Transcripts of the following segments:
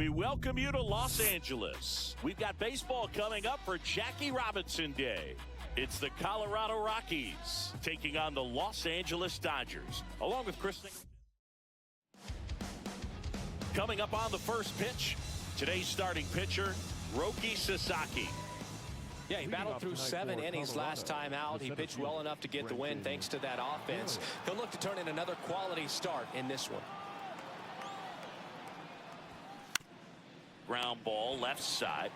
We welcome you to Los Angeles. We've got baseball coming up for Jackie Robinson Day. It's the Colorado Rockies taking on the Los Angeles Dodgers, along with Chris. Coming up on the first pitch, today's starting pitcher, Roki Sasaki. Yeah, he battled through 7 innings last time out. He pitched well enough to get the win thanks to that offense. He'll look to turn in another quality start in this one. Ground ball left side.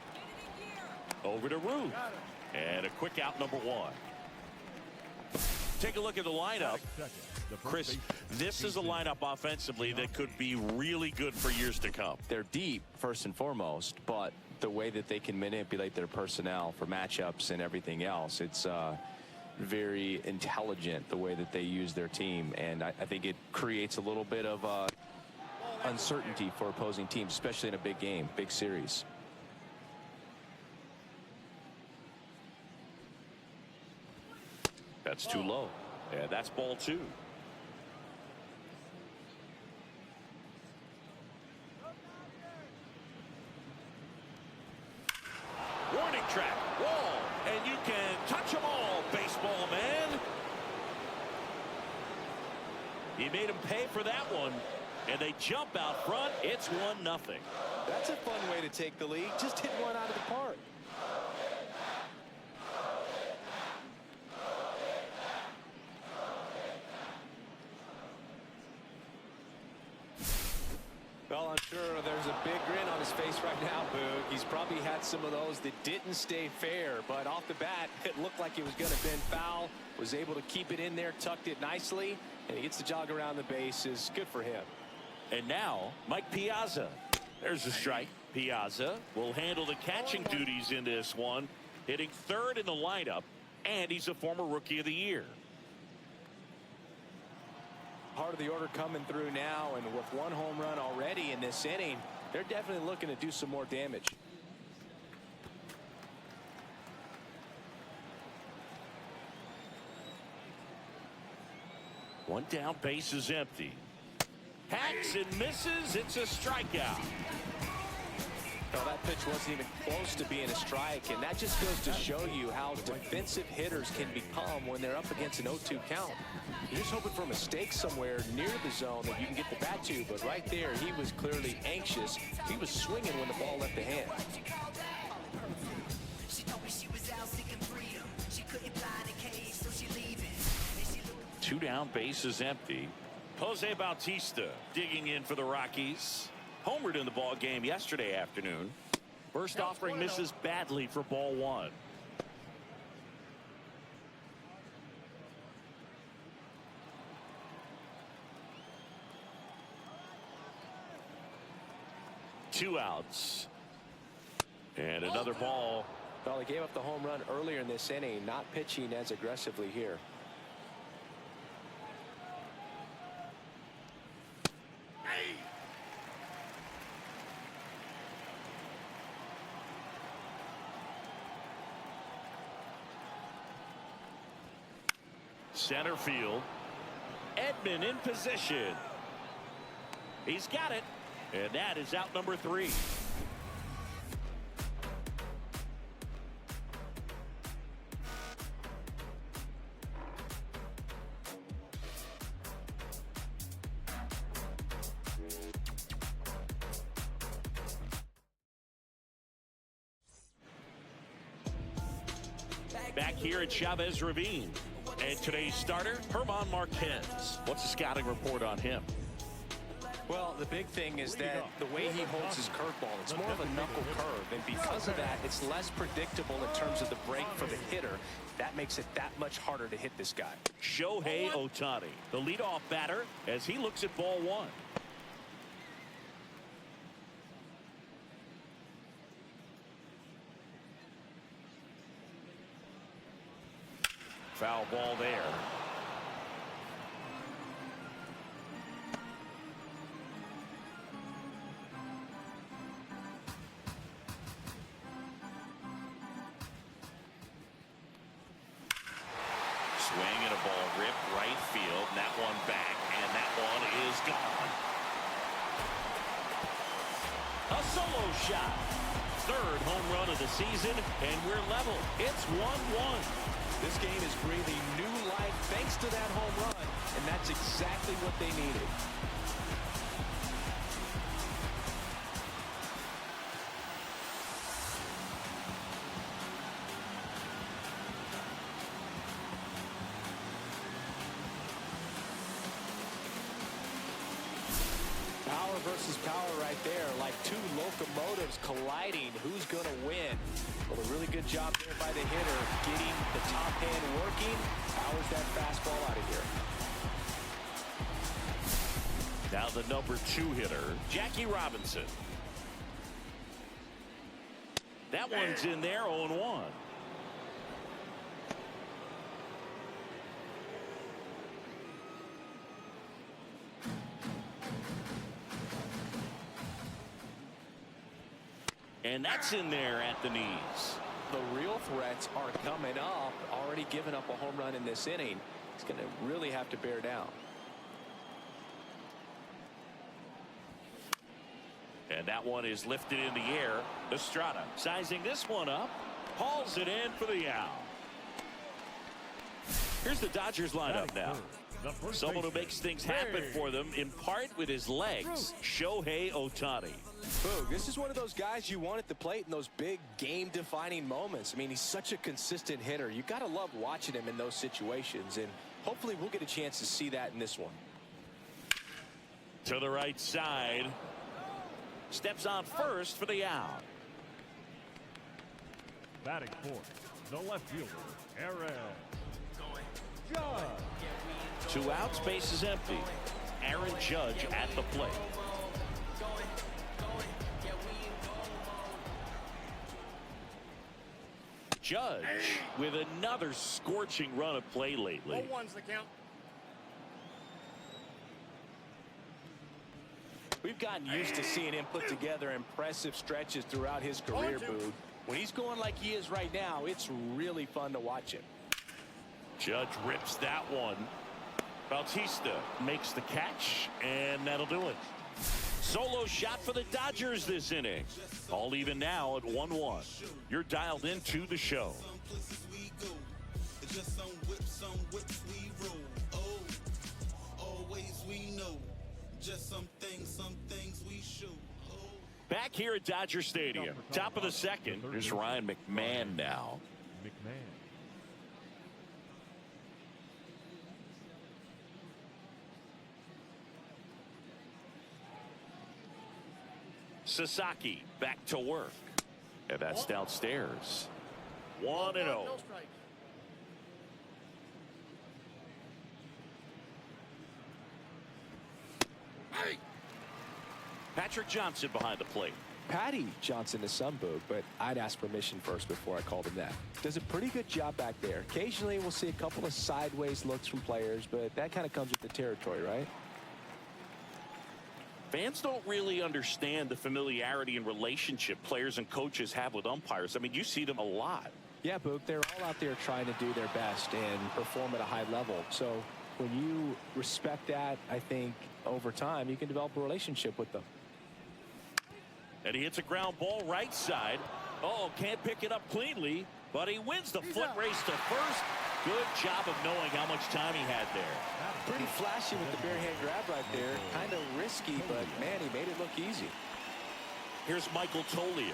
Over to Ruth. And a quick out, number 1. Take a look at the lineup. Chris, this is a lineup offensively that could be really good for years to come. They're deep, first and foremost, but the way that they can manipulate their personnel for matchups and everything else, it's very intelligent the way that they use their team. And I think it creates a little bit of uncertainty for opposing teams, especially in a big game, big series. That's too low. And that's ball 2. Warning track, wall, and you can touch them all, baseball man. He made him pay for that one, and they jump out front. It's 1-0. That's a fun way to take the lead. Just hit one out of the park. Well, I'm sure there's a big grin on his face right now, Boog. He's probably had some of those that didn't stay fair, but off the bat, it looked like it was going to bend foul. Was able to keep it in there, tucked it nicely, and he gets the jog around the bases. Good for him. And now, Mike Piazza. There's a strike. Piazza will handle the catching duties in this one, hitting 3rd in the lineup, and he's a former Rookie of the Year. Part of the order coming through now, and with 1 home run already in this inning, they're definitely looking to do some more damage. One down, base is empty. Hacks and misses. It's a strikeout. No, that pitch wasn't even close to being a strike, and that just goes to show you how defensive hitters can become when they're up against an 0-2 count. You're just hoping for a mistake somewhere near the zone that you can get the bat to, but right there, he was clearly anxious. He was swinging when the ball left the hand. Two down, base is empty. Jose Bautista digging in for the Rockies. Homered in the ball game yesterday afternoon. First offering misses badly for ball 1. Two outs. And another ball. Well, he gave up the home run earlier in this inning, not pitching as aggressively here. Center field. Edman in position. He's got it. And that is out number 3. Back here at Chavez Ravine. And today's starter, Herman Marquez. What's the scouting report on him? Well, the big thing is that the way he holds his curveball, it's more of a knuckle curve. And because of that, it's less predictable in terms of the break for the hitter. That makes it that much harder to hit this guy. Shohei Ohtani, the leadoff batter, as he looks at ball 1. Foul ball there. Swing and a ball ripped right field. And that one back. And that one is gone. A solo shot. Third home run of the season, and we're level. It's 1-1. This game is breathing new life thanks to that home run, and that's exactly what they needed. Power versus power right there, like two locomotives colliding. Who's going to win? Well, a really good job there by the hitter, getting the top hand working. Powers that fastball out of here. Now the number 2 hitter, Jackie Robinson. That one's in there, 0-1. And that's in there at the knees. The real threats are coming up. Already given up a home run in this inning. He's going to really have to bear down. And that one is lifted in the air. Estrada sizing this one up. Hauls it in for the out. Here's the Dodgers lineup now. Someone who makes things happen for them, in part with his legs, Shohei Ohtani. Boog, this is one of those guys you want at the plate in those big game-defining moments. I mean, he's such a consistent hitter. You got to love watching him in those situations, and hopefully we'll get a chance to see that in this one. To the right side. Steps on first for the out. Batting fourth, the left fielder, Aaron Judge. 2 outs, base is empty. Aaron Judge at the plate. Judge with another scorching run of play lately. 0-1's the count. We've gotten used to seeing him put together impressive stretches throughout his career, Boog. When he's going like he is right now, it's really fun to watch him. Judge rips that one. Bautista makes the catch, and that'll do it. Solo shot for the Dodgers this inning. All even now at 1-1. You're dialed into the show. Back here at Dodger Stadium, top of the second. Here's Ryan McMahon now. McMahon. Sasaki back to work. And that's downstairs. 1-0. No strike. Patrick Johnson behind the plate. Patty Johnson is some, Boog, but I'd ask permission first before I called him that. Does a pretty good job back there. Occasionally we'll see a couple of sideways looks from players, but that kind of comes with the territory, right? Fans don't really understand the familiarity and relationship players and coaches have with umpires. I mean, you see them a lot. Yeah, Boog, they're all out there trying to do their best and perform at a high level. So when you respect that, I think over time you can develop a relationship with them. And he hits a ground ball right side. Oh, can't pick it up cleanly, but he wins the foot race to first. Good job of knowing how much time he had there. Pretty flashy with the bare hand grab right there. Kind of risky, but man, he made it look easy. Here's Michael Tolia.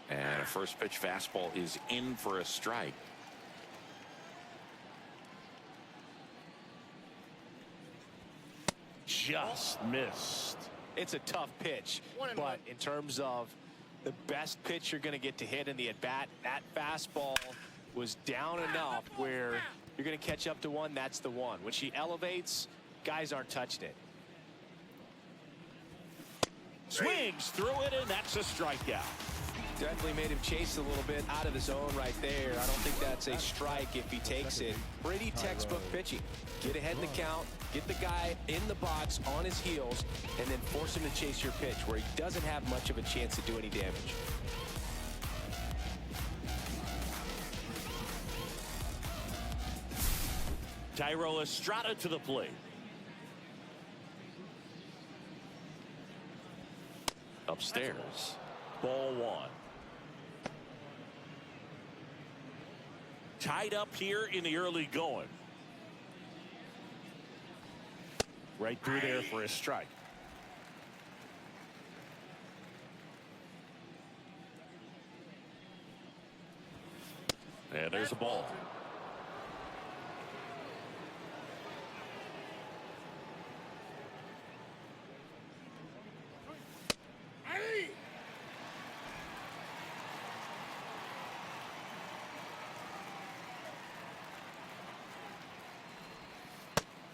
And a first pitch fastball is in for a strike. Just missed. It's a tough pitch, but in terms of the best pitch you're going to get to hit in the at-bat, that fastball was down enough where you're going to catch up to one. That's the one. When she elevates, guys aren't touching it. Swings through it, and that's a strikeout. Definitely made him chase a little bit out of the zone right there. I don't think that's a strike if he takes it. Pretty textbook pitching. Get ahead in the count, get the guy in the box on his heels, and then force him to chase your pitch where he doesn't have much of a chance to do any damage. Tyro Estrada to the plate. Upstairs. Ball one. Tied up here in the early going. Right through there for a strike. And there's a ball.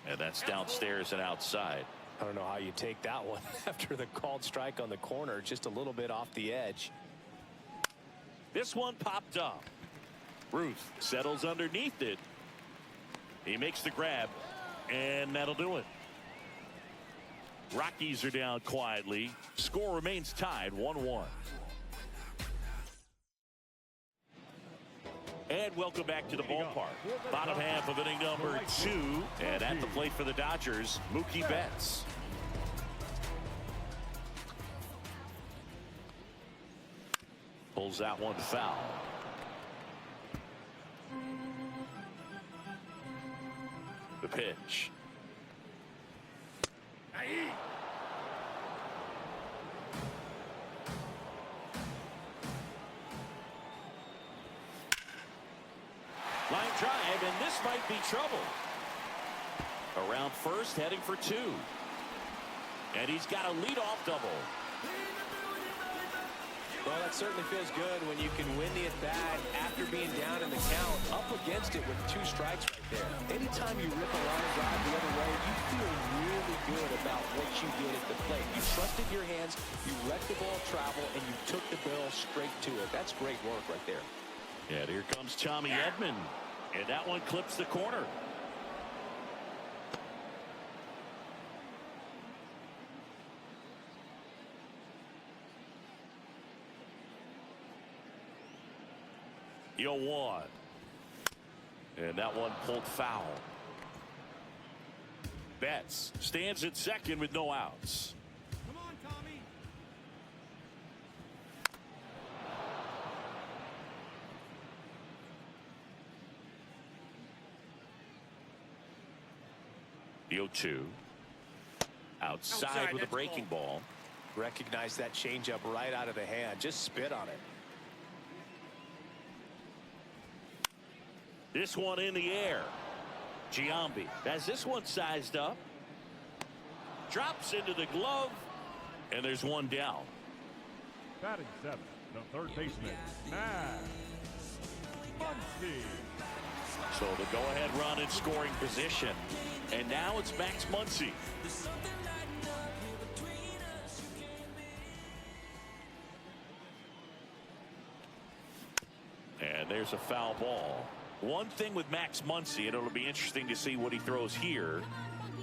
And that's downstairs and outside. I don't know how you take that one after the called strike on the corner, just a little bit off the edge. This one popped up. Ruth settles underneath it. He makes the grab, and that'll do it. Rockies are down quietly. Score remains tied 1-1. And welcome back to the ballpark. Bottom half of inning number 2. And at the plate for the Dodgers, Mookie Betts. Pulls out one foul. The pitch. Line drive, and this might be trouble. Around first, heading for 2. And he's got a leadoff double. Well, that certainly feels good when you can win the at-bat after being down in the count, up against it with 2 strikes right there. Anytime you rip a line drive the other way, you feel really good about what you did at the plate. You trusted your hands, you let the ball travel, and you took the barrel straight to it. That's great work right there. And here comes Tommy Edman. And that one clips the corner. Yo, 1. And that one pulled foul. Betts stands at second with no outs. Come on, Tommy. Yo, 2. Outside with a breaking ball. Recognize that changeup right out of the hand. Just spit on it. This one in the air. Giambi has this one sized up. Drops into the glove. And there's one down. Batting 7, the third baseman, Max Muncy. So the go-ahead run in scoring position. And now it's Max Muncy. And there's a foul ball. One thing with Max Muncy, and it'll be interesting to see what he throws here.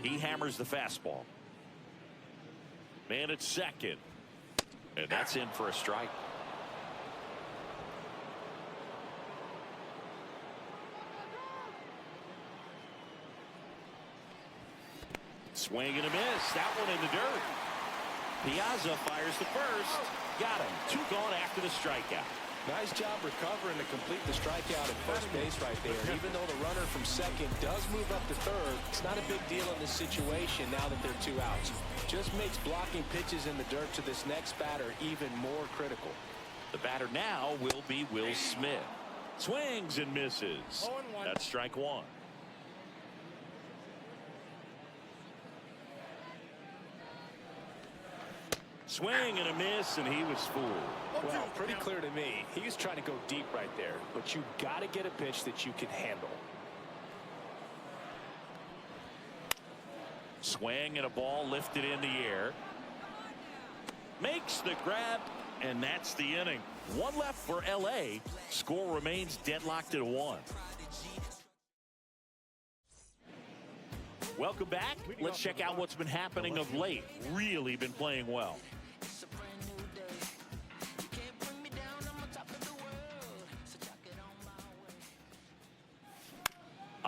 He hammers the fastball. Man at second. And that's in for a strike. Swing and a miss. That one in the dirt. Piazza fires the first. Got him. 2 gone after the strikeout. Nice job recovering to complete the strikeout at first base right there. Even though the runner from second does move up to third, it's not a big deal in this situation now that they're 2 outs. Just makes blocking pitches in the dirt to this next batter even more critical. The batter now will be Will Smith. Swings and misses. That's strike 1. Swing and a miss, and he was fooled. Well, pretty clear to me. He was trying to go deep right there, but you got to get a pitch that you can handle. Swing and a ball lifted in the air. Makes the grab, and that's the inning. 1 left for LA. Score remains deadlocked at 1. Welcome back. Let's check out what's been happening of late. Really been playing well.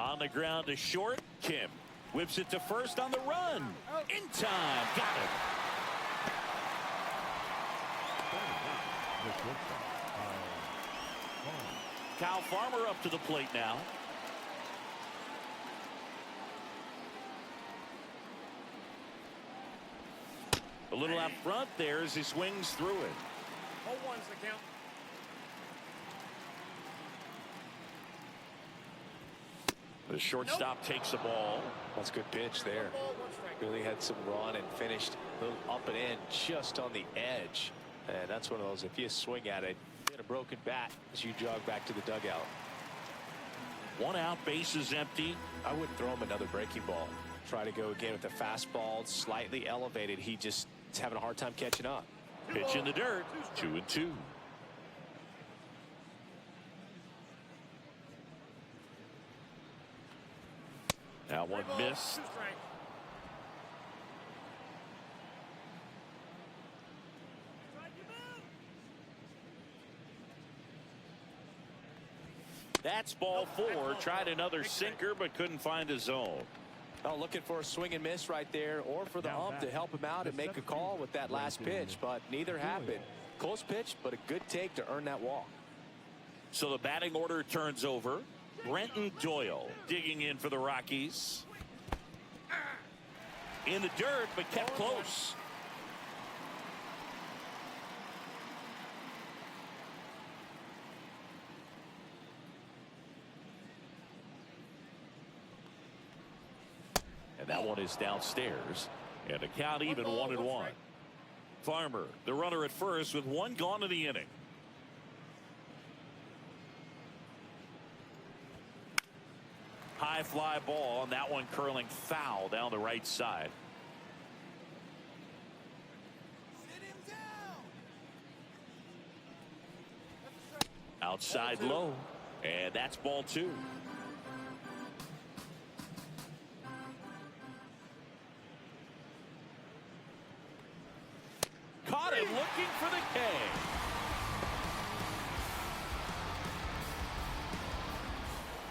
On the ground to short. Kim whips it to first on the run. In time. Got it. Kyle Farmer up to the plate now. A little out front there as he swings through it. 0-1's the count. The shortstop takes the ball. That's a good pitch there. Really had some run and finished a little up and in just on the edge. And that's one of those, if you swing at it, get a broken bat as you jog back to the dugout. 1 out, bases empty. I wouldn't throw him another breaking ball. Try to go again with the fastball, slightly elevated. He just is having a hard time catching up. Pitch in the dirt. 2-2. That one missed. That's ball 4. Tried another sinker but couldn't find a zone. Oh, looking for a swing and miss right there, or for the ump to help him out and make a call with that last pitch, but neither happened. Close pitch, but a good take to earn that walk. So the batting order turns over. Brenton Doyle digging in for the Rockies. In the dirt, but kept close. And that one is downstairs. And the count even 1-1. Farmer, the runner at first with 1 gone in the inning. High fly ball, and that one curling foul down the right side. Outside low, and that's ball 2. Caught him looking for the K.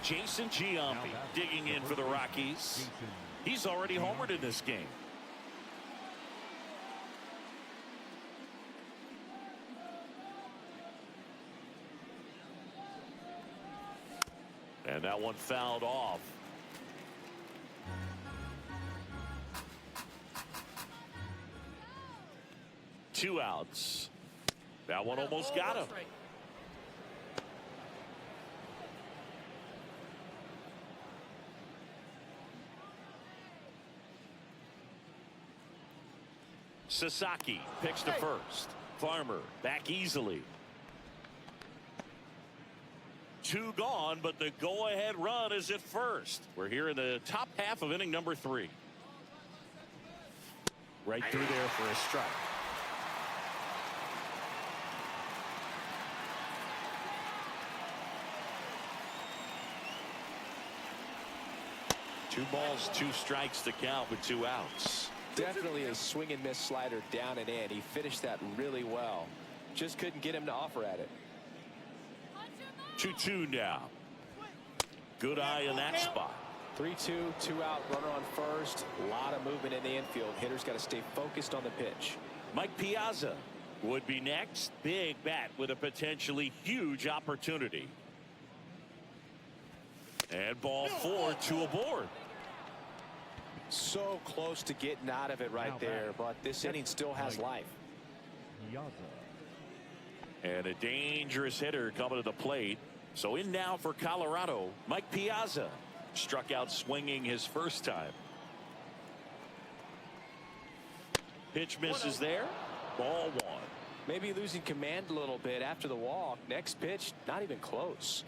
Jason Giambi digging in for the Rockies. He's already homered in this game. And that one fouled off. Two outs. That one almost got him. Sasaki picks to first. Farmer back easily. 2 gone, but the go-ahead run is at first. We're here in the top half of inning number 3. Right through there for a strike. Two balls, 2 strikes to count with 2 outs. Definitely a swing and miss slider down and in. He finished that really well. Just couldn't get him to offer at it. 2-2 now. Good eye in that spot. 3-2, 2 out, runner on first. A lot of movement in the infield. Hitter's got to stay focused on the pitch. Mike Piazza would be next. Big bat with a potentially huge opportunity. And ball 4, 2 aboard. So close to getting out of it right there, but this inning still has life. And a dangerous hitter coming to the plate. So in now for Colorado, Mike Piazza. Struck out swinging his first time. Pitch misses there. Ball 1. Maybe losing command a little bit after the walk. Next pitch, not even close.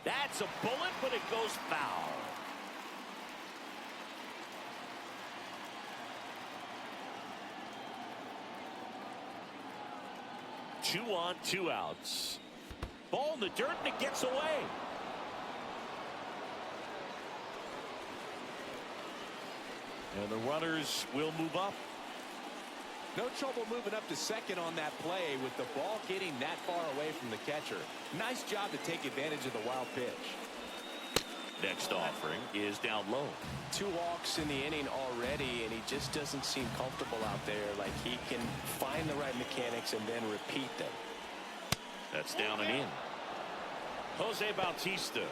That's a bullet, but it goes foul. Two on, 2 outs. Ball in the dirt, and it gets away. And the runners will move up. No trouble moving up to second on that play with the ball getting that far away from the catcher. Nice job to take advantage of the wild pitch. Next offering is down low. 2 walks in the inning already, and he just doesn't seem comfortable out there. Like he can find the right mechanics and then repeat them. That's down and in. Jose Bautista,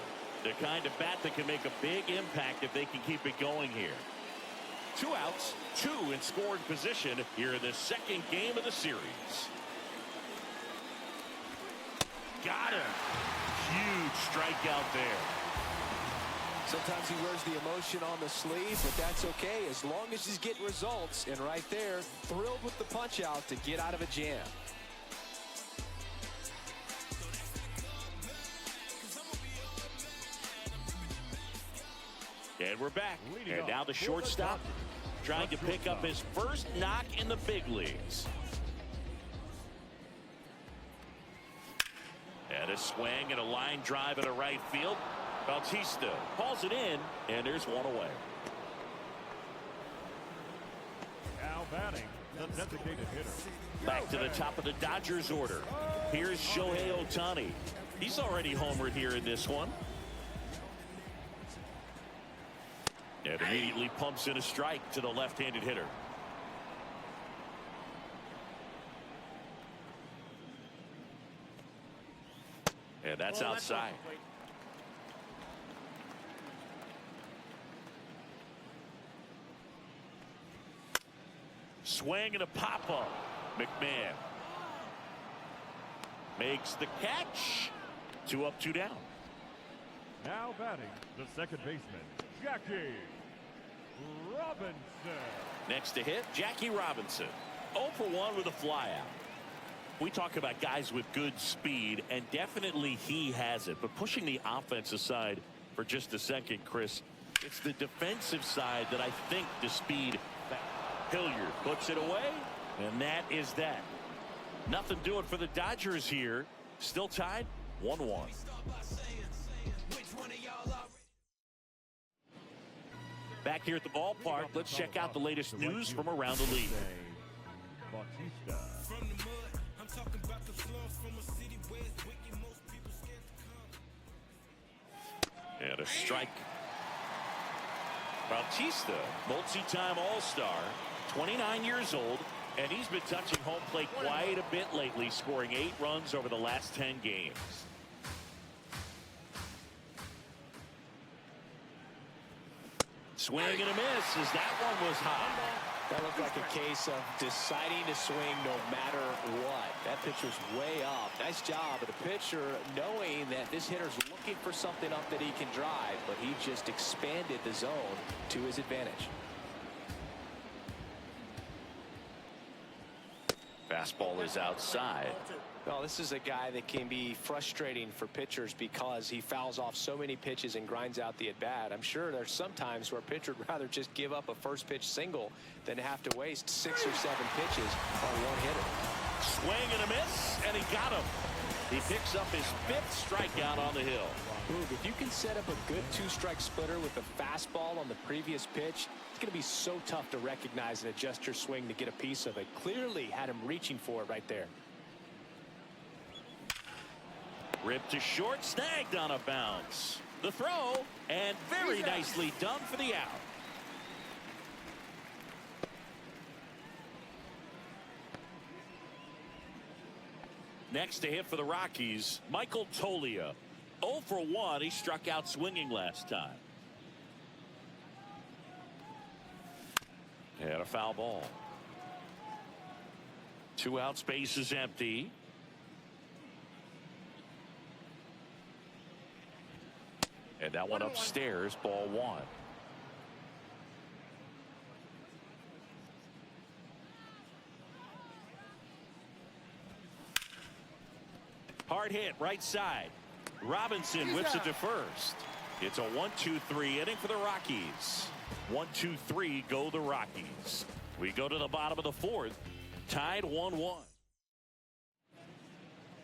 the kind of bat that can make a big impact if they can keep it going here. 2 outs, 2 in scoring position here in the second game of the series. Got him. Huge strikeout there. Sometimes he wears the emotion on the sleeve, but that's okay as long as he's getting results. And right there, thrilled with the punch out to get out of a jam. And we're back. And now the shortstop trying to pick up his first knock in the big leagues. And a swing and a line drive into right field. Bautista hauls it in, and there's one away. Now batting, the designated hitter. Back to the top of the Dodgers order. Here's Shohei Ohtani. He's already homered here in this one. And immediately pumps in a strike to the left-handed hitter. And that's outside. Swing and a pop-up. McMahon makes the catch. 2 up, 2 down. Now batting, the second baseman, Jackie Robinson. Next to hit, Jackie Robinson. 0 for 1 with a flyout. We talk about guys with good speed, and definitely he has it. But pushing the offense aside for just a second, Chris, it's the defensive side that I think the speed. Hilliard puts it away, and that is that. Nothing doing for the Dodgers here. Still tied 1-1. Back here at the ballpark, let's check out the latest news from around the league. Bautista. And a strike. Bautista, multi-time All-Star, 29 years old, and he's been touching home plate quite a bit lately, scoring 8 runs over the last 10 games. Swing and a miss as that one was high. That looked like a case of deciding to swing no matter what. That pitch was way up. Nice job of the pitcher knowing that this hitter's looking for something up that he can drive, but he just expanded the zone to his advantage. Fastball is outside. Well, this is a guy that can be frustrating for pitchers because he fouls off so many pitches and grinds out the at-bat. I'm sure there's some times where a pitcher would rather just give up a first pitch single than have to waste 6 or 7 pitches on one hitter. Swing and a miss, and he got him. He picks up his 5th strikeout on the hill. Boog, if you can set up a good 2-strike splitter with a fastball on the previous pitch, it's going to be so tough to recognize and adjust your swing to get a piece of it. Clearly had him reaching for it right there. Ripped to short, snagged on a bounce. The throw, and very nicely done for the out. Next to hit for the Rockies, Michael Toglia. 0 for 1. He struck out swinging last time. And a foul ball. 2 outs, base is empty. And that one upstairs, ball 1. Hard hit, right side. Robinson whips it to first. It's a 1-2-3 inning for the Rockies. 1-2-3 go the Rockies. We go to the bottom of the 4th, tied 1-1.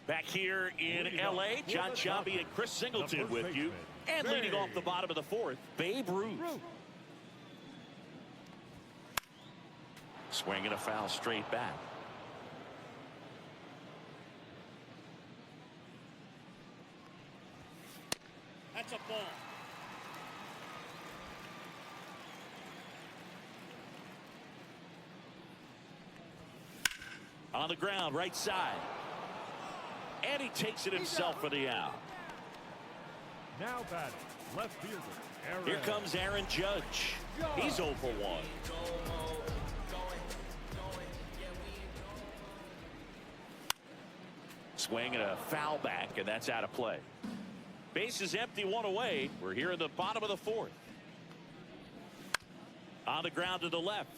Back here in L.A., John Sciambi and Chris Singleton with you. And leading off the bottom of the 4th, Babe Ruth. Swinging a foul straight back. That's a ball. On the ground, right side. And he takes it himself for the out. Now batting, left fielder, Aaron. Here comes Aaron Judge. He's 0 for 1. Swing and a foul back, and that's out of play. Base is empty, 1 away. We're here in the bottom of the 4th. On the ground to the left,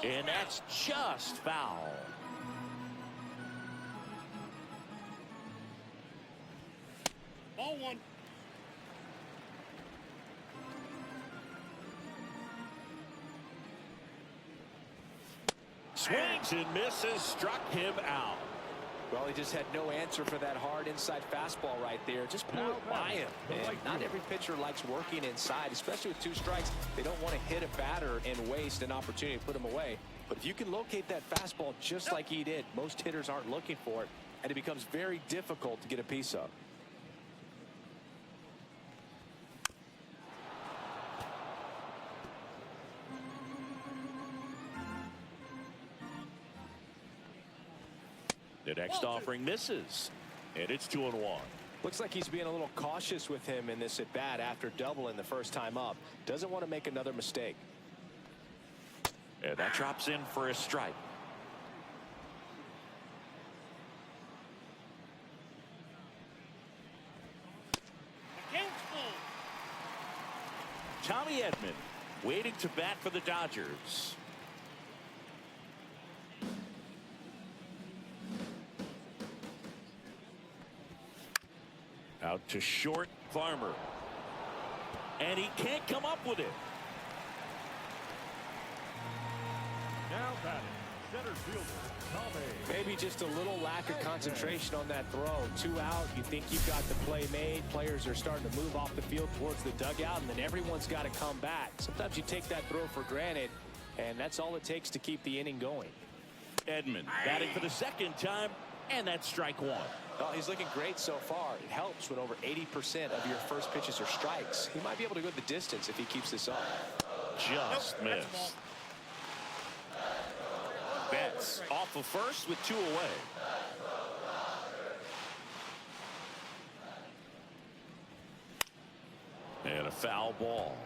and that's just foul. Ball 1. Swings and misses, struck him out. Well, he just had no answer for that hard inside fastball right there. Just blew it by him. And not every pitcher likes working inside, especially with 2 strikes. They don't want to hit a batter and waste an opportunity to put him away. But if you can locate that fastball just like he did, most hitters aren't looking for it, and it becomes very difficult to get a piece of. The next offering misses, and it's 2-1. Looks like he's being a little cautious with him in this at bat after doubling the first time up. Doesn't want to make another mistake. And that drops in for a strike. Tommy Edman waiting to bat for the Dodgers. Out to short, Farmer. And he can't come up with it. Now batting, center fielder, Tommy. Maybe just a little lack of concentration on that throw. 2 out, you think you've got the play made. Players are starting to move off the field towards the dugout, and then everyone's got to come back. Sometimes you take that throw for granted, and that's all it takes to keep the inning going. Edman batting for the 2nd time, and that's strike 1. Well, he's looking great so far. It helps when over 80% of your first pitches are strikes. He might be able to go the distance if he keeps this up. Just missed. Betts off of first with 2 away. And a foul ball.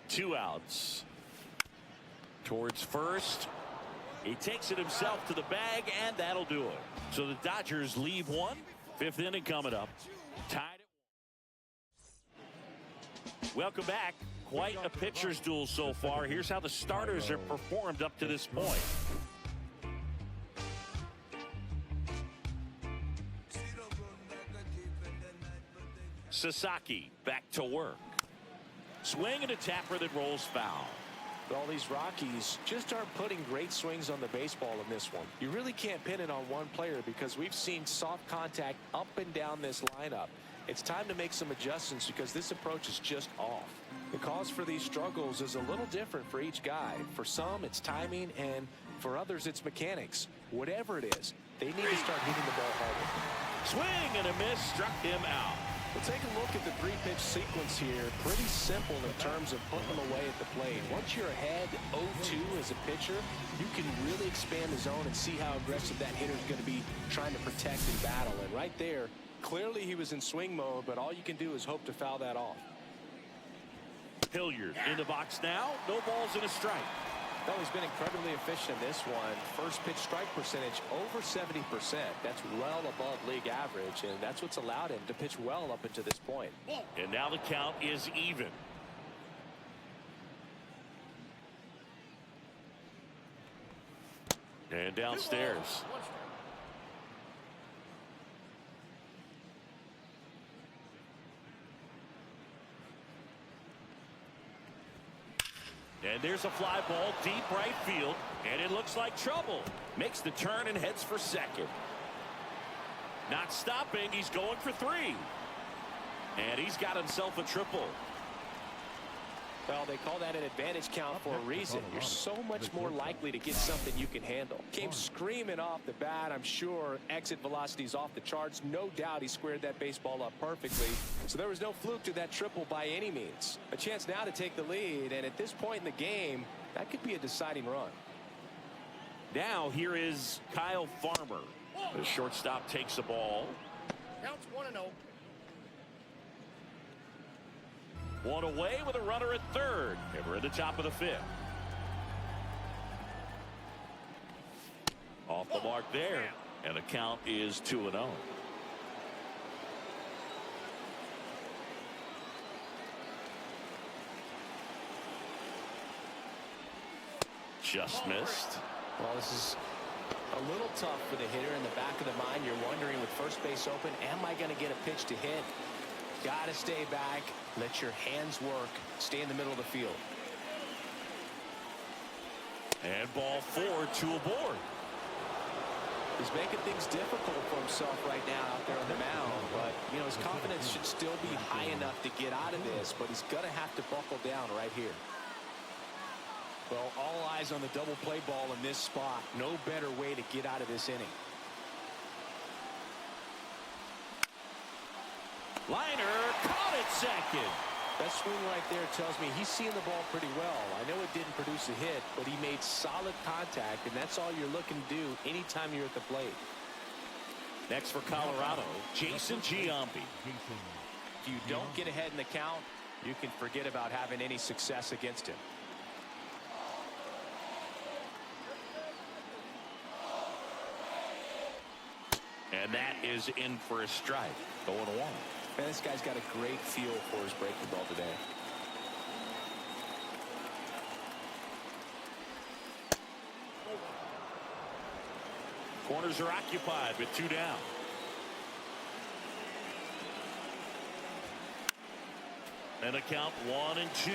Two outs. Towards first. He takes it himself to the bag, and that'll do it. So the Dodgers leave 1. 5th inning coming up. Tied at 1. Welcome back. Quite a pitcher's duel so far. Here's how the starters have performed up to this point. Sasaki back to work. Swing and a tapper that rolls foul. All these Rockies just aren't putting great swings on the baseball in this one. You really can't pin it on one player because we've seen soft contact up and down this lineup. It's time to make some adjustments because this approach is just off. The cause for these struggles is a little different for each guy. For some, it's timing, and for others, it's mechanics. Whatever it is, they need to start hitting the ball harder. Swing and a miss, struck him out. We'll take a look at the 3-pitch sequence here. Pretty simple in terms of putting them away at the plate. Once you're ahead 0-2 as a pitcher, you can really expand the zone and see how aggressive that hitter is going to be trying to protect and battle. And right there, clearly he was in swing mode, but all you can do is hope to foul that off. Hilliard in the box now. No balls and a strike. Well, he's been incredibly efficient in this one. First pitch strike percentage over 70%. That's well above league average, and that's what's allowed him to pitch well up until this point. And now the count is even. And downstairs. And there's a fly ball deep right field, and it looks like trouble. Makes the turn and heads for second. Not stopping, he's going for 3. And he's got himself a triple. Well, they call that an advantage count for a reason. You're so much more likely to get something you can handle. Came screaming off the bat, I'm sure. Exit velocity's off the charts. No doubt he squared that baseball up perfectly. So there was no fluke to that triple by any means. A chance now to take the lead, and at this point in the game, that could be a deciding run. Now here is Kyle Farmer. The shortstop takes the ball. Counts 1-0. One away with a runner at third. And we're at the top of the fifth. Off the mark there. And the count is 2-0. Just missed. Well, this is a little tough for the hitter. In the back of the mind, you're wondering with first base open, am I going to get a pitch to hit? Got to stay back. Let your hands work. Stay in the middle of the field. And ball 4, 2 aboard. He's making things difficult for himself right now out there on the mound. But, you know, his confidence should still be high enough to get out of this. But he's going to have to buckle down right here. Well, all eyes on the double play ball in this spot. No better way to get out of this inning. Liner caught it second. That swing right there tells me he's seeing the ball pretty well. I know it didn't produce a hit, but he made solid contact, and that's all you're looking to do anytime you're at the plate. Next for Colorado, Jason Giambi. If you don't get ahead in the count, you can forget about having any success against him. And that is in for a strike. 0-1. Man, this guy's got a great feel for his breaking ball today. Corners are occupied with 2 down. And the count 1-2.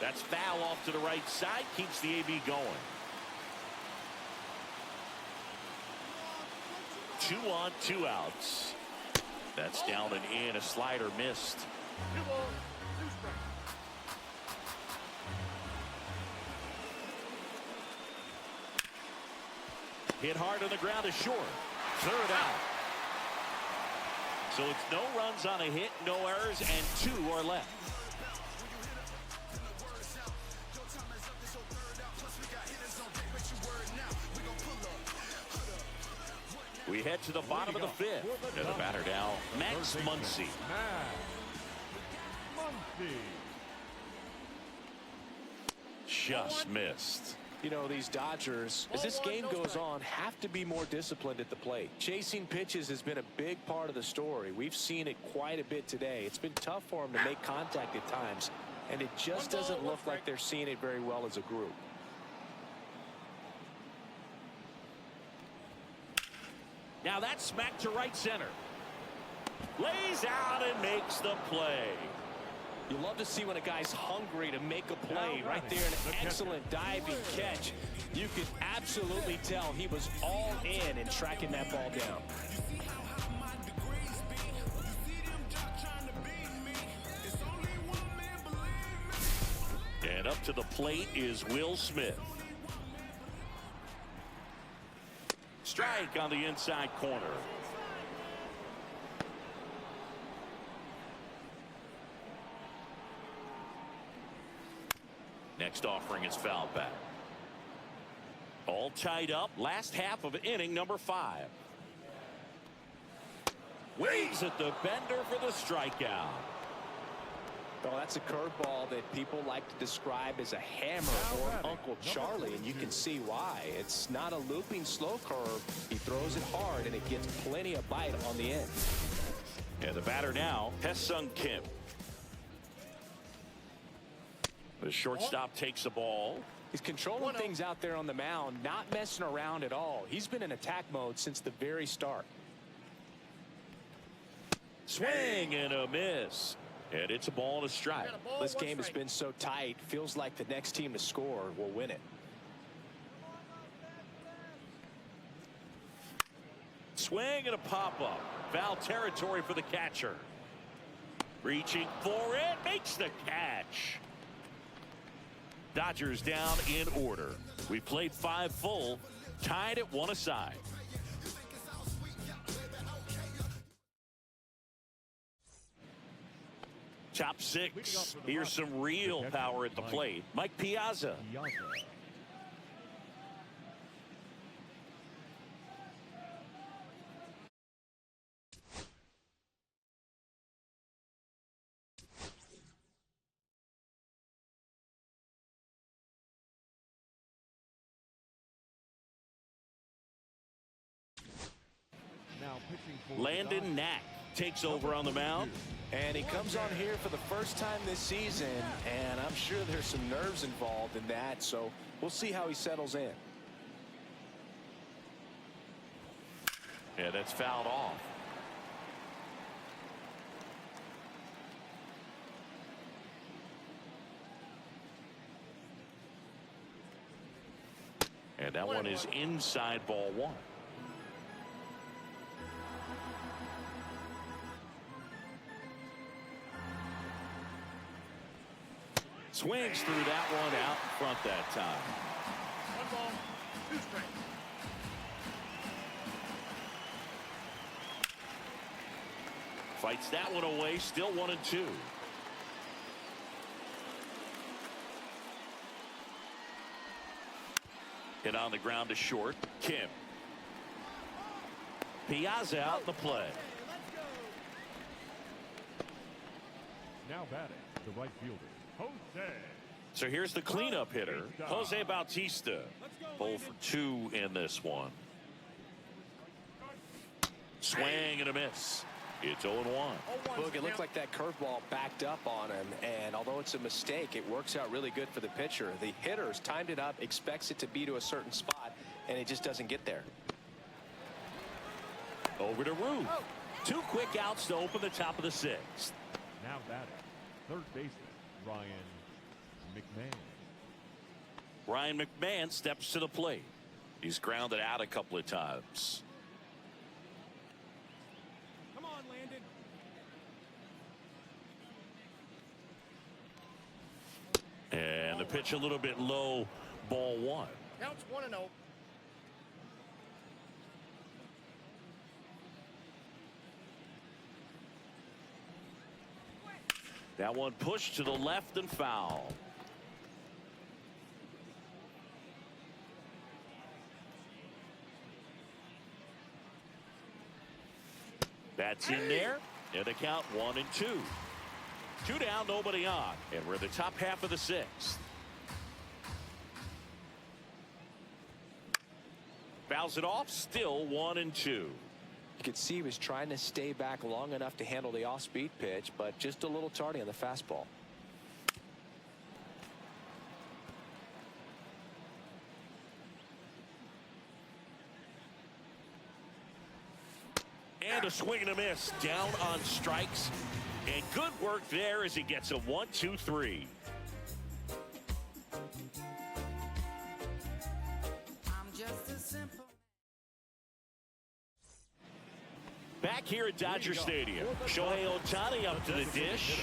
That's foul off to the right side. Keeps the AB going. 2 on, 2 outs. That's down and in. A slider missed. 2 balls, 2 strikes. Hit hard on the ground is short. 3rd out. So it's no runs on a hit, no errors, and 2 are left. We head to the bottom of the 5th. And the batter now, Max Muncy. Just missed. You know, these Dodgers, as this game goes on, have to be more disciplined at the plate. Chasing pitches has been a big part of the story. We've seen it quite a bit today. It's been tough for them to make contact at times, and it just doesn't look like they're seeing it very well as a group. Now that's smacked to right center. Lays out and makes the play. You love to see when a guy's hungry to make a play. Right there, an excellent diving catch. You could absolutely tell he was all in tracking that ball down. And up to the plate is Will Smith. Strike on the inside corner. Next offering is fouled back. All tied up. Last half of inning number 5. Waves at the bender for the strikeout. Well, that's a curveball that people like to describe as a hammer or Uncle Charlie, and you can see why. It's not a looping slow curve. He throws it hard, and it gets plenty of bite on the end. And the batter now, Hesung Kim. The shortstop takes the ball. He's controlling things out there on the mound, not messing around at all. He's been in attack mode since the very start. Swing and a miss. And it's a ball and a strike. This game has been so tight. Feels like the next team to score will win it. swing and a pop-up. Foul territory for the catcher. Reaching for it, makes the catch. Dodgers down in order. We played 5 full, tied at 1 aside. Top 6. Here's some real power at the plate. Mike Piazza. Landon Knack takes over on the mound. And he comes on here for the first time this season, and I'm sure there's some nerves involved in that, so we'll see how he settles in. Yeah, that's fouled off. And that one is inside ball 1. Swings through that one out in front that time. 1 ball, 2 strikes. Fights that one away, still 1-2. Hit on the ground to short. Kim. Piazza out in the play. Now batting, the right fielder, Jose. So here's the cleanup hitter, Jose Bautista. 0 for 2 in this one. Swing and a miss. It's 0-1. Look, it looked like that curveball backed up on him, and although it's a mistake, it works out really good for the pitcher. The hitter's timed it up, expects it to be to a certain spot, and it just doesn't get there. Over to Ruth. 2 quick outs to open the top of the 6th. Now batting, third baseman, Ryan McMahon. Ryan McMahon steps to the plate. He's grounded out a couple of times. Come on, Landon. And the pitch a little bit low, ball 1. Counts 1-0. That one pushed to the left and foul. That's in there, and the count 1-2. 2 down, nobody on, and we're in the top half of the 6th. Fouls it off, still 1-2. You could see he was trying to stay back long enough to handle the off-speed pitch, but just a little tardy on the fastball. And a swing and a miss, down on strikes, and good work there as he gets a 1-2-3. Back here at Dodger Stadium, Shohei Ohtani up to the dish.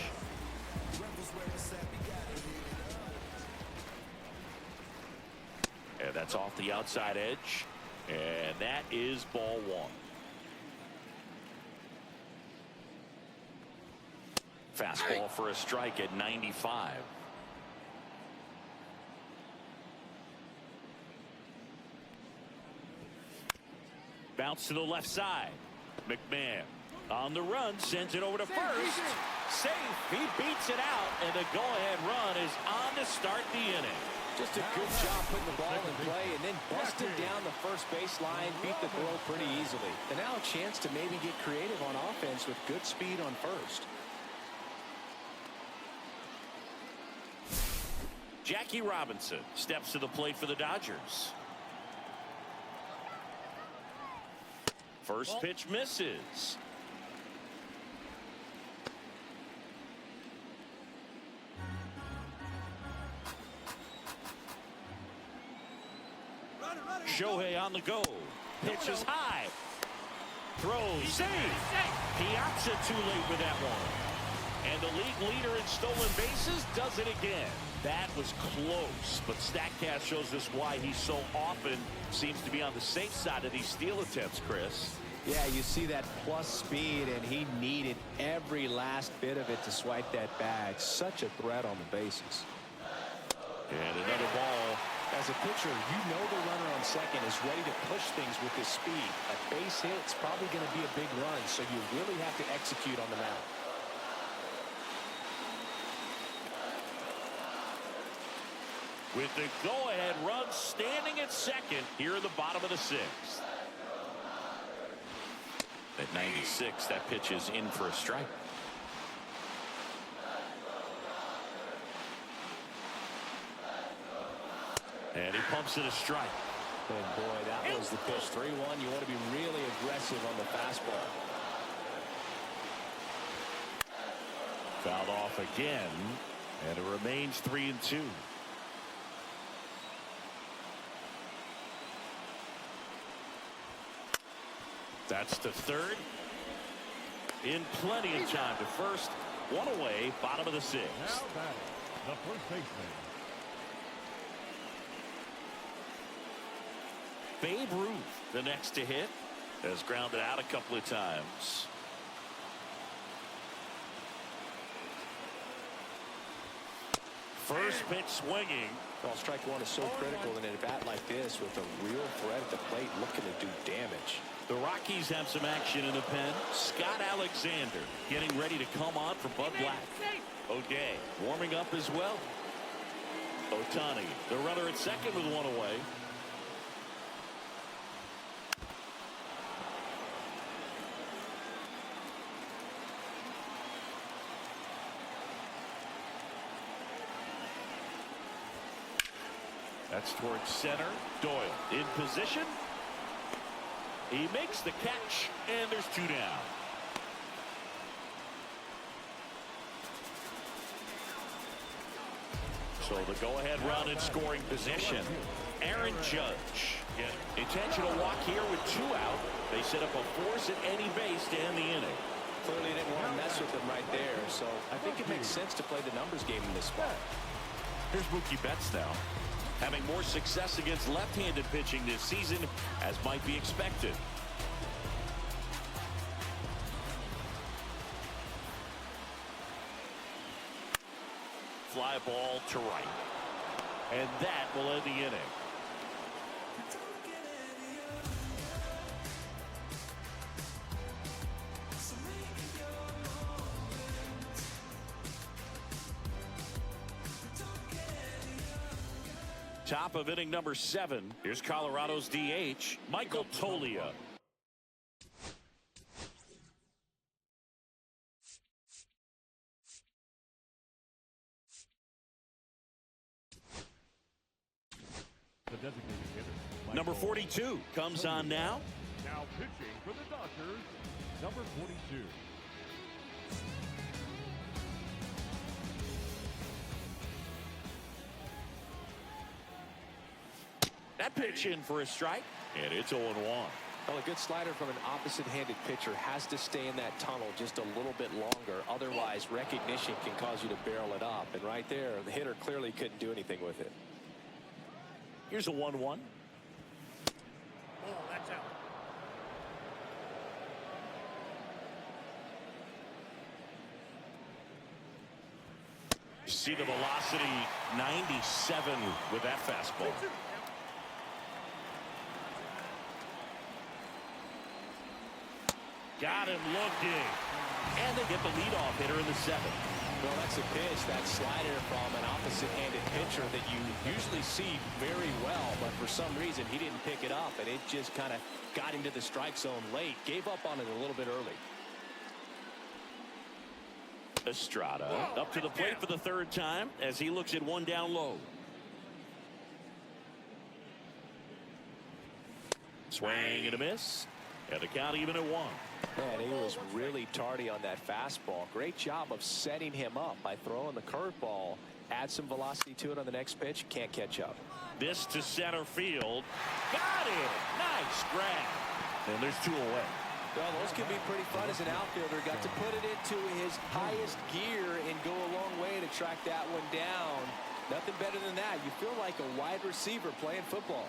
And that's off the outside edge, and that is ball 1. Fastball for a strike at 95. Bounce to the left side. McMahon on the run, sends it over to first. Safe. He beats it out, and the go-ahead run is on to start the inning. Just a good job putting the ball in play and then busted down the first baseline, beat the throw pretty easily. And now a chance to maybe get creative on offense with good speed on first. Jackie Robinson steps to the plate for the Dodgers. First pitch misses. Shohei on the go. Pitch is high. Throws. Save. Piaッツァtoo late with that one. And the league leader in stolen bases does it again. That was close, but StatCast shows us why he so often seems to be on the safe side of these steal attempts, Chris. Yeah, you see that plus speed, and he needed every last bit of it to swipe that bag. Such a threat on the bases. And another ball. As a pitcher, you know the runner on second is ready to push things with his speed. A base hit's probably going to be a big run, so you really have to execute on the mound. With the go-ahead run standing at second here in the bottom of the sixth. At 96, that pitch is in for a strike. And he pumps it a strike. And boy, that was the pitch. 3-1. You want to be really aggressive on the fastball. Fouled off again, and it remains 3-2. That's the third. In plenty of time to first. One away, bottom of the sixth. Now batting, the first baseman. Babe Ruth, the next to hit, has grounded out a couple of times. First pitch swinging. Well, strike one is so critical in a bat like this with a real threat at the plate looking to do damage. The Rockies have some action in the pen. Scott Alexander getting ready to come on for Bud Black. O'Day warming up as well. Ohtani, the runner at second with one away. That's towards center. Doyle in position. He makes the catch, and there's two down. So the go-ahead run in scoring position. Aaron Judge. Intentional walk here with two out. They set up a force at any base to end the inning. Clearly didn't want to mess with them right there, so I think it makes sense to play the numbers game in this spot. Here's Mookie Betts now, having more success against left-handed pitching this season, as might be expected. Fly ball to right. And that will end the inning. Top of inning number 7. Here's Colorado's DH, Michael Toglia. The designated hitter. Number 42 comes on now. Now pitching for the Dodgers, number 42. That pitch in for a strike, and it's 0-1. Well, a good slider from an opposite-handed pitcher has to stay in that tunnel just a little bit longer. Otherwise, recognition can cause you to barrel it up. And right there, the hitter clearly couldn't do anything with it. Here's a 1-1. Ball, that's out. You see the velocity, 97 with that fastball. Got him looking. And they get the leadoff hitter in the 7th. Well, that's a pitch, that slider from an opposite-handed pitcher that you usually see very well, but for some reason he didn't pick it up, and it just kind of got into the strike zone late. Gave up on it a little bit early. Estrada up to the plate for the 3rd time as he looks at one down low. Swing and a miss. And the count even at 1. Man, he was really tardy on that fastball. Great job of setting him up by throwing the curveball. Add some velocity to it on the next pitch. Can't catch up. This to center field. Got it. Nice grab. And there's 2 away. Well, those can be pretty fun as an outfielder. Got to put it into his highest gear and go a long way to track that one down. Nothing better than that. You feel like a wide receiver playing football.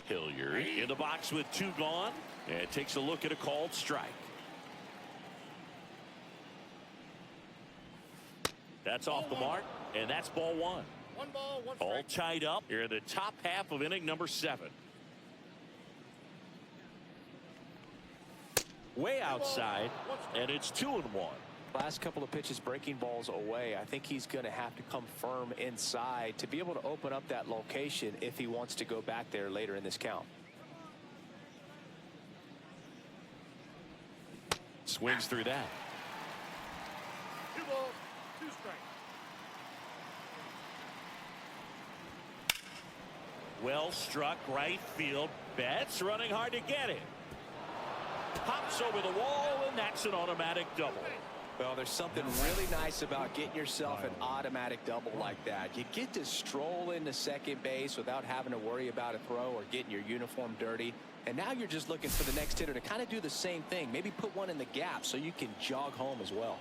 Hilliard in the box with 2 gone, and takes a look at a called strike. That's off the mark, and that's ball 1. 1 ball, 1 All strike. tied up here in the top half of inning number 7. Way outside, and it's 2-1. Last couple of pitches breaking balls away. I think he's going to have to come firm inside to be able to open up that location if he wants to go back there later in this count. Swings through that. 2 balls, 2 strikes. Well struck right field. Betts running hard to get it. Pops over the wall, and that's an automatic double. Well, there's something really nice about getting yourself an automatic double like that. You get to stroll into second base without having to worry about a throw or getting your uniform dirty. And now you're just looking for the next hitter to kind of do the same thing. Maybe put one in the gap so you can jog home as well.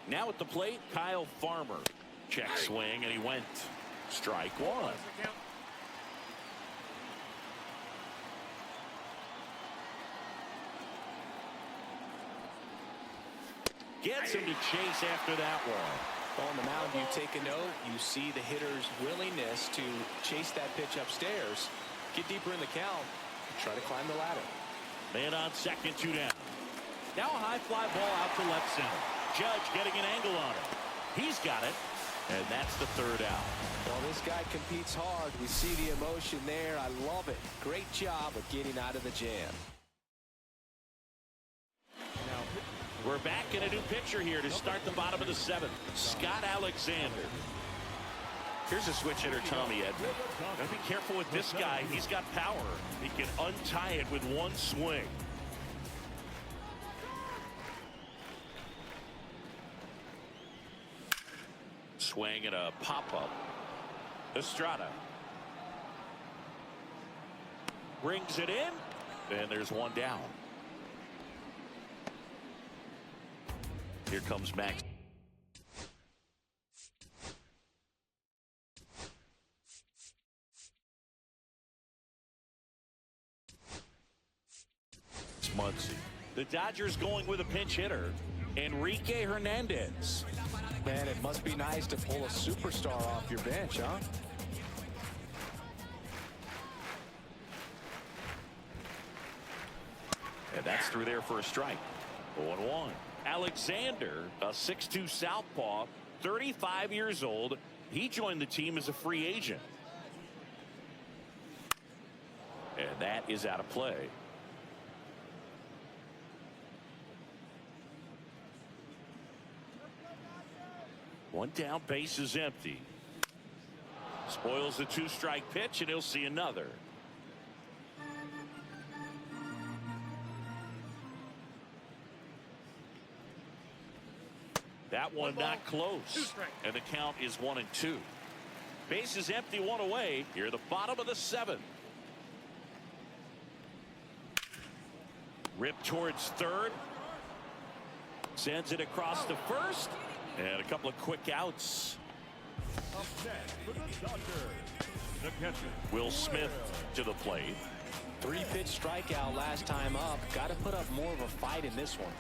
Now at the plate, Kyle Farmer. Check swing, and he went. Strike 1. That's the count. Gets him to chase after that one. On the mound, you take a note. You see the hitter's willingness to chase that pitch upstairs, get deeper in the count, try to climb the ladder. Man on second, 2 down. Now a high fly ball out to left center. Judge getting an angle on it. He's got it, and that's the 3rd out. Well, this guy competes hard. We see the emotion there. I love it. Great job of getting out of the jam. We're back in a new pitcher here to start the bottom of the 7th. Scott Alexander. Here's a switch hitter, Tommy Edman. Gotta be careful with this guy. He's got power. He can untie it with one swing. Swing and a pop-up. Estrada brings it in, and there's 1 down. Here comes Max. Muncy. The Dodgers going with a pinch hitter, Enrique Hernandez. Man, it must be nice to pull a superstar off your bench, huh? And that's through there for a strike. 0-1. Alexander, a 6'2 southpaw, 35 years old. He joined the team as a free agent. And that is out of play. One down, base is empty. Spoils the 2-strike pitch, and he'll see another. That one not close. And the count is 1-2. Base is empty, 1 away. Here at the bottom of the 7th. Rip towards third. Sends it across to first. And a couple of quick outs. Up next for the Dodgers, the catcher, Will Smith to the plate. 3-pitch strikeout last time up. Got to put up more of a fight in this one.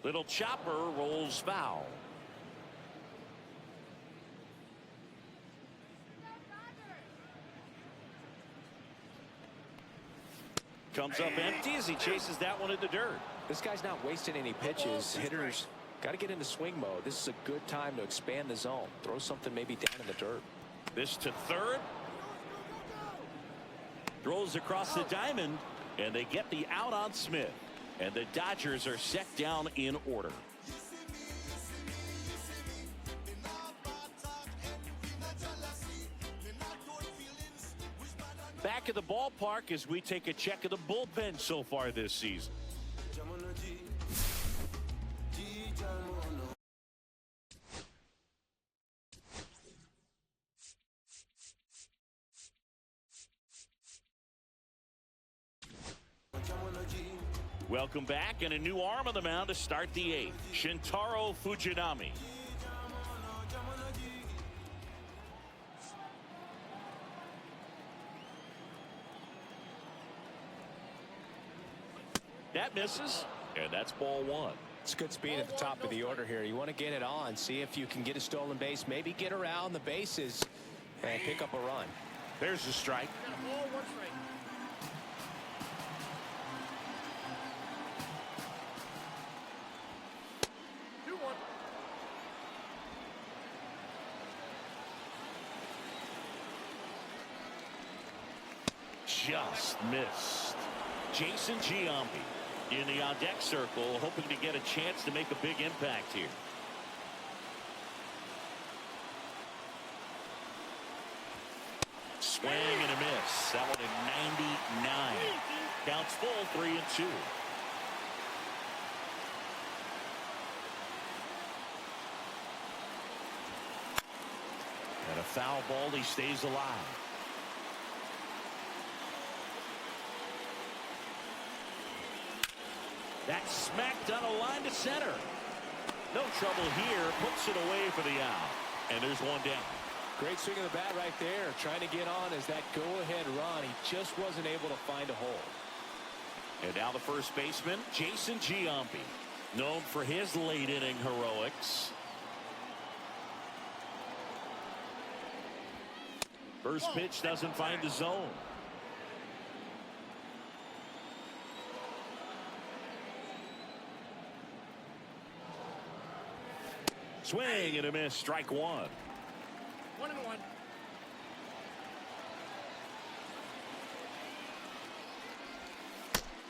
Little chopper rolls foul. Comes up empty as he chases that one in the dirt. This guy's not wasting any pitches. Hitters got to get into swing mode. This is a good time to expand the zone. Throw something maybe down in the dirt. This to third. Throws across the diamond, and they get the out on Smith. And the Dodgers are set down in order. back at the ballpark as we take a check of the bullpen so far this season. Welcome back, and a new arm on the mound to start the eighth. Shintaro Fujinami. That misses, and that's ball one. It's good speed at the top of the order here. You want to get it on, see if you can get a stolen base, maybe get around the bases and pick up a run. There's a strike. Got a ball, 1 strike. Just missed. Jason Giambi in the on-deck circle, hoping to get a chance to make a big impact here. Swing and a miss. That one at 99. Counts full, 3-2. And a foul ball, he stays alive. That's smacked on a line to center. No trouble here. Puts it away for the out. And there's one down. Great swing of the bat right there. Trying to get on as that go-ahead run. He just wasn't able to find a hole. And now the first baseman, Jason Giambi, known for his late-inning heroics. First pitch doesn't find the zone. Swing and a miss, strike one. 1-1.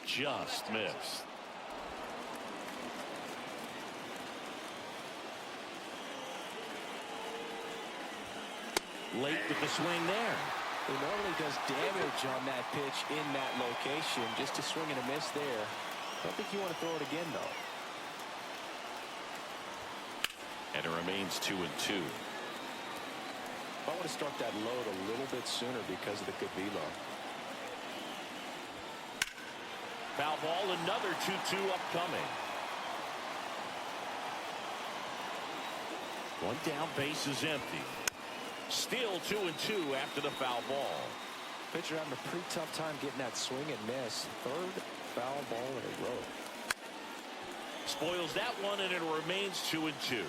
Just missed. Late with the swing there. He normally does damage on that pitch in that location. Just a swing and a miss there. I don't think you want to throw it again, though. And it remains 2-2. I want to start that load a little bit sooner because of the good velo. Foul ball, another 2-2 upcoming. One down, base is empty. Still 2-2 after the foul ball. Pitcher having a pretty tough time getting that swing and miss. Third foul ball in a row. Spoils that one, and it remains 2-2.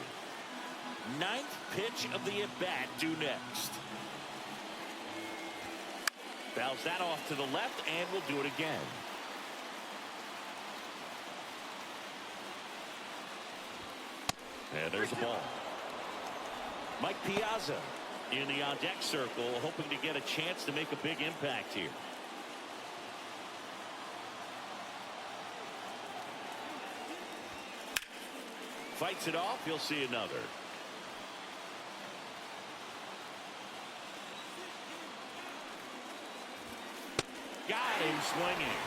Ninth pitch of the at-bat due next. Fouls that off to the left, and will do it again. And there's the ball. Mike Piazza in the on-deck circle, hoping to get a chance to make a big impact here. Fights it off. You'll see another. Got him swinging.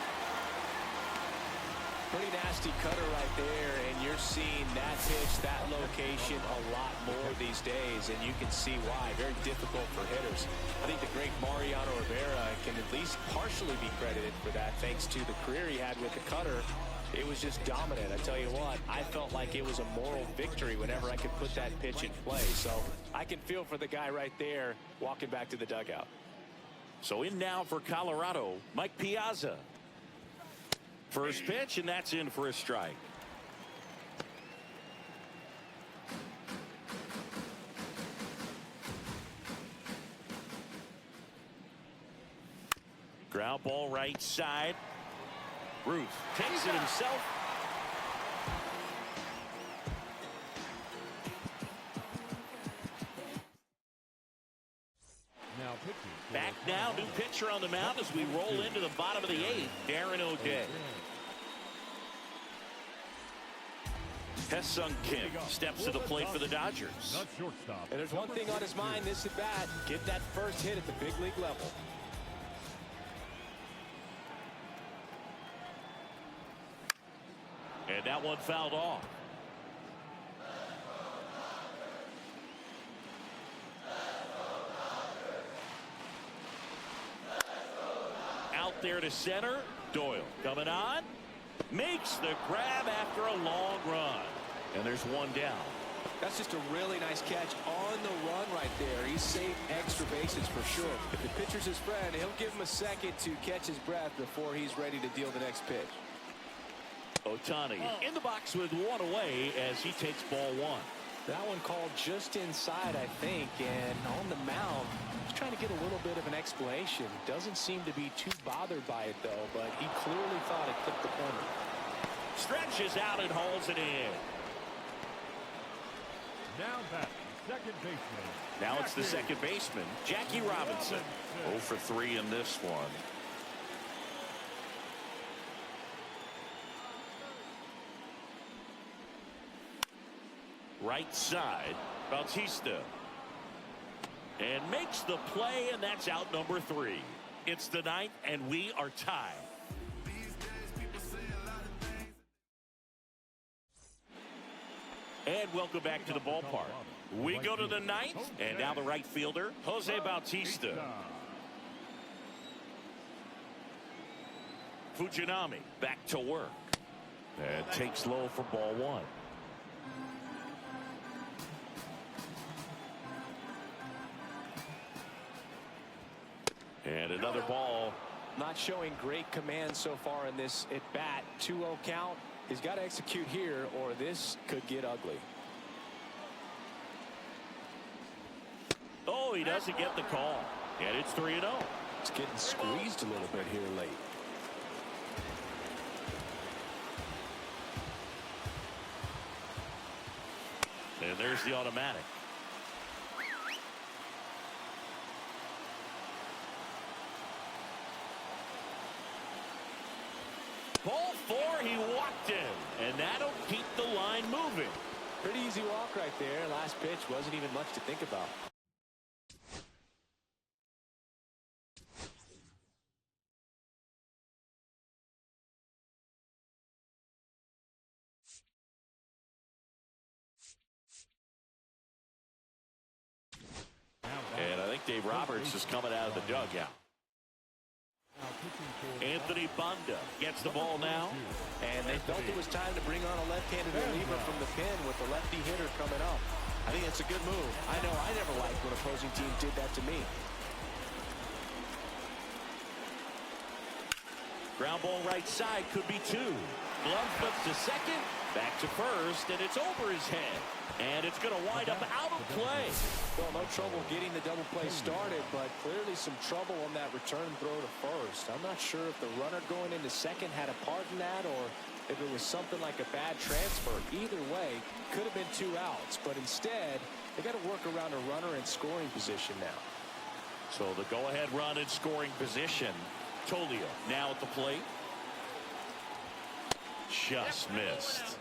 Pretty nasty cutter right there, and you're seeing that pitch, that location a lot more these days, and you can see why. Very difficult for hitters. I think the great Mariano Rivera can at least partially be credited for that, thanks to the career he had with the cutter. It was just dominant. I tell you what, I felt like it was a moral victory whenever I could put that pitch in play. So I can feel for the guy right there walking back to the dugout. So in now for Colorado, Mike Piazza. First pitch, and that's in for a strike. Ground ball right side. Ruth takes it himself. Now pitching. Back now, new pitcher on the mound as we roll into the bottom of the eighth. Darren O'Day. Hesung Kim steps to the plate for the Dodgers. Not shortstop. And there's one thing on his mind this at bat. Get that first hit at the big league level. 2-2. Pretty nasty cutter right there, and you're seeing that pitch, that location a lot more these days, and you can see why. Very difficult for hitters. I think the great Mariano Rivera can at least partially be credited for that, thanks to the career he had with the cutter. It was just dominant. I tell you what, I felt like it was a moral victory whenever I could put that pitch in play. So I can feel for the guy right there walking back to the dugout. So I can feel for the guy right there walking back to the dugout. So in now for Colorado, Mike Piazza. First pitch, and that's in for a strike. And that one fouled off. Out there to center. Doyle coming on. Makes the grab after a long run. And there's one down. That's just a really nice catch on the run right there. He saved extra bases for sure. If the pitcher's his friend, he'll give him a second to catch his breath before he's ready to deal the next pitch. Ohtani in the box with one away as he takes ball one. That one called just inside, I think, and on the mound, he's trying to get a little bit of an explanation. Doesn't seem to be too bothered by it, though, but he clearly thought it clipped the corner. Stretches out and hauls it in. Now back, second baseman. Now it's the second baseman, Jackie Robinson. 0 for 3 in this one. Right side, Bautista. And makes the play, and that's out number 3. It's the 9th, and we are tied. And welcome back to the ballpark. We go to the 9th, and now the right fielder, Jose Bautista. Fujinami back to work. And takes low for ball one. And another ball. Not showing great command so far in this at bat. 2-0 count. He's got to execute here or this could get ugly. Oh, he doesn't get the call. And it's 3-0. It's getting squeezed a little bit here late. And there's the automatic. Ball 4, he walked in, and that'll keep the line moving. Pretty easy walk right there. Last pitch wasn't even much to think about. And I think Dave Roberts is coming out of the dugout. Anthony Banda gets the ball now. And they felt it was time to bring on a left-handed reliever from the pen with the lefty hitter coming up. I think it's a good move. I know I never liked when opposing teams did that to me. Ground ball right side could be 2. Glove flips to second, back to first, and it's over his head. And it's going to wind up out of play. Well, no trouble getting the double play started, but clearly some trouble on that return throw to first. I'm not sure if the runner going into second had a part in that or if it was something like a bad transfer. Either way, could have been 2 outs, but instead, they got to work around a runner in scoring position now. So the go-ahead run in scoring position. Tolio now at the plate. Just missed.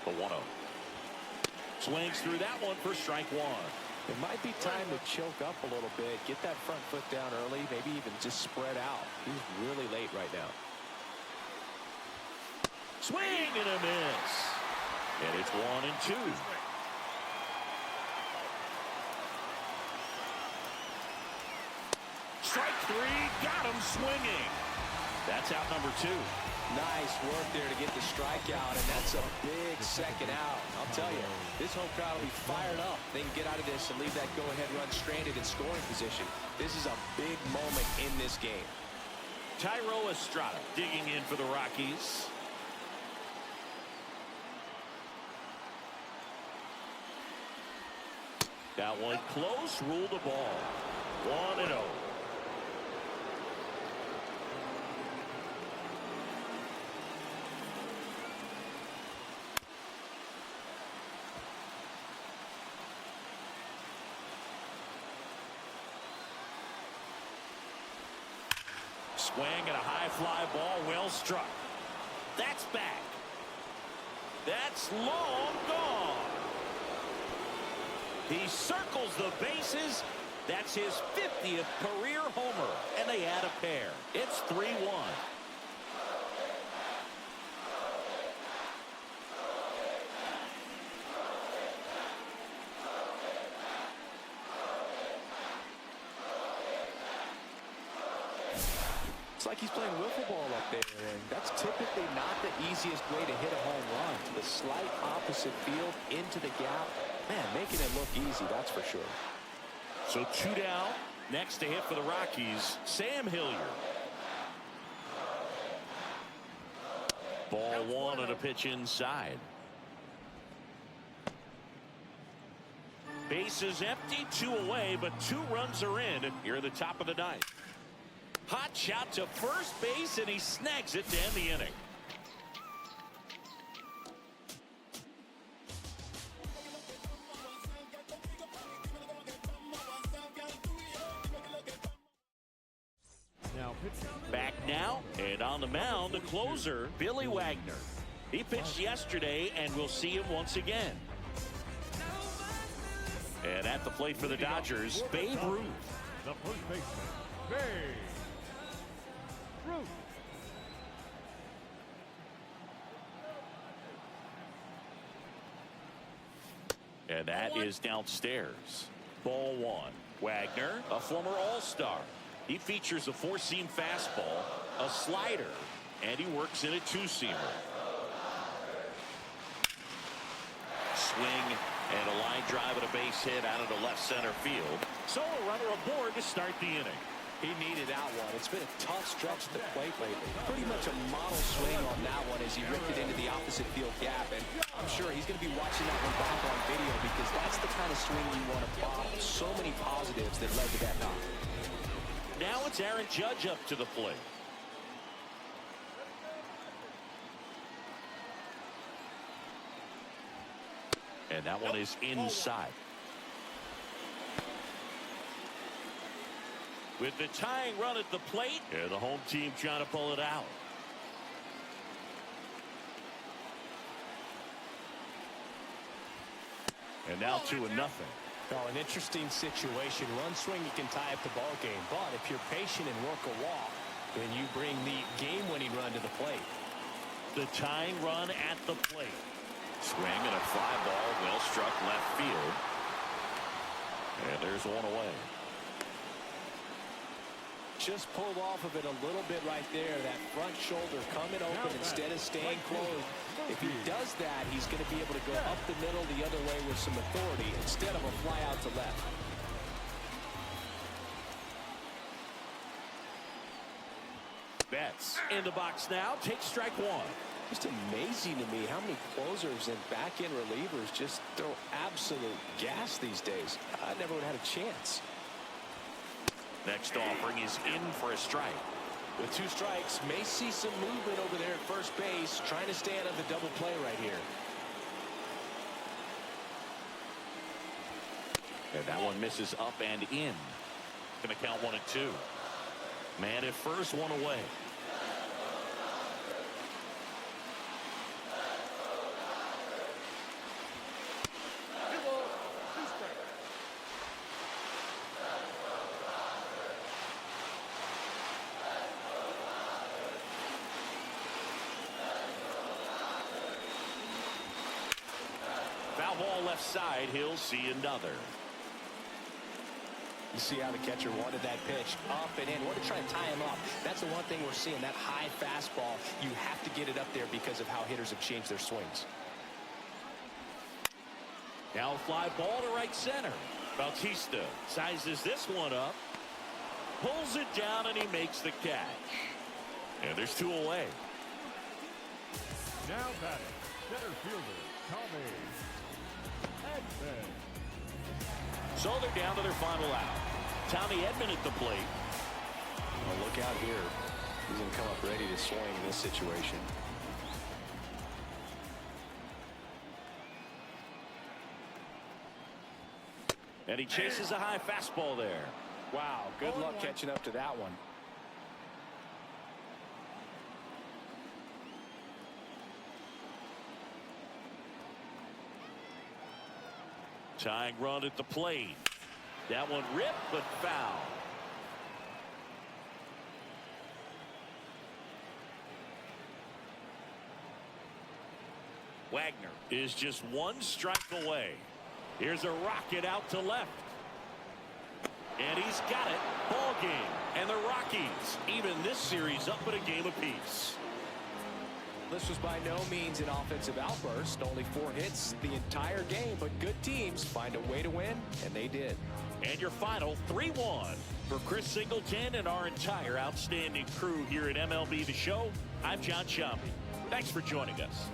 The 1-0. Swings through that one for strike 1. It might be time to choke up a little bit, get that front foot down early, maybe even just spread out. He's really late right now. Swing and a miss. And it's 1-2. Strike 3, got him swinging. That's out number 2. Nice work there to get the strikeout, and that's a big second out. I'll tell you, this home crowd will be fired up. They can get out of this and leave that go-ahead run stranded in scoring position. This is a big moment in this game. Tyro Estrada digging in for the Rockies. That one close, ruled the ball. 1-0. Swing and a high fly ball, well struck. That's back. That's long gone. He circles the bases, That's his 50th career homer, and they add a pair. It's 3-1. It's like he's playing wiffle ball up there, and that's typically not the easiest way to hit a home run. To the slight opposite field, into the gap. Man, making it look easy, that's for sure. So 2 down. Next to hit for the Rockies, Sam Hilliard. Ball 1 on a pitch inside. Bases empty, 2 away, but 2 runs are in here at the top of the 9th. Hot shot to first base, and he snags it to end the inning. Back now, and on the mound, the closer, Billy Wagner. He pitched yesterday, and we'll see him once again. And at the plate for the Dodgers, Babe Ruth. The first baseman, Babe Ruth. And that is downstairs. Ball 1. Wagner, a former All-Star. He features a 4-seam fastball, a slider, and he works in a 2-seamer. Swing and a line drive and a base hit out of the left center field. So a runner aboard to start the inning. He needed that one. It's been a tough stretch at the plate lately. Pretty much a model swing on that one as he ripped it into the opposite field gap. And I'm sure he's going to be watching that one back on video because that's the kind of swing you want to pop. So many positives that led to that knock. Now it's Aaron Judge up to the plate. And that one is inside. With the tying run at the plate, and the home team trying to pull it out. And now 2-0. Oh, an interesting situation. Run swing, you can tie up the ball game. But if you're patient and work a walk, then you bring the game-winning run to the plate. The tying run at the plate. Swing and a fly ball, well struck left field. And there's one away. Just pulled off of it a little bit right there. That front shoulder coming open instead of staying closed. If he does that, he's going to be able to go up the middle the other way with some authority instead of a fly out to left. Betts in the box now. Takes strike 1. Just amazing to me how many closers and back-end relievers just throw absolute gas these days. I never would have had a chance. Next offering is in for a strike. With 2 strikes, may see some movement over there at first base, trying to stay out of the double play right here. And that one misses up and in. Gonna count 1-2. Man at first, 1 away. Foul ball left side. He'll see another. You see how the catcher wanted that pitch up and in. Wanted to try and tie him up. That's the one thing we're seeing, that high fastball. You have to get it up there because of how hitters have changed their swings. Now a fly ball to right center. Bautista sizes this one up. Pulls it down and he makes the catch. And there's 2 away. Now batting, center fielder, Tommy Edman. So they're down to their final out. Tommy Edman at the plate. Oh, look out here. He's going to come up ready to swing in this situation. And he chases a high fastball there. Wow, good luck catching up to that one. Tying run at the plate. That one ripped, but foul. Wagner is just one strike away. Here's a rocket out to left. And he's got it. Ball game. And the Rockies even this series up at a game apiece. This was by no means an offensive outburst. Only 4 hits the entire game, but good teams find a way to win, and they did. And your final 3-1 for Chris Singleton and our entire outstanding crew here at MLB The Show. I'm John Shambi. Thanks for joining us.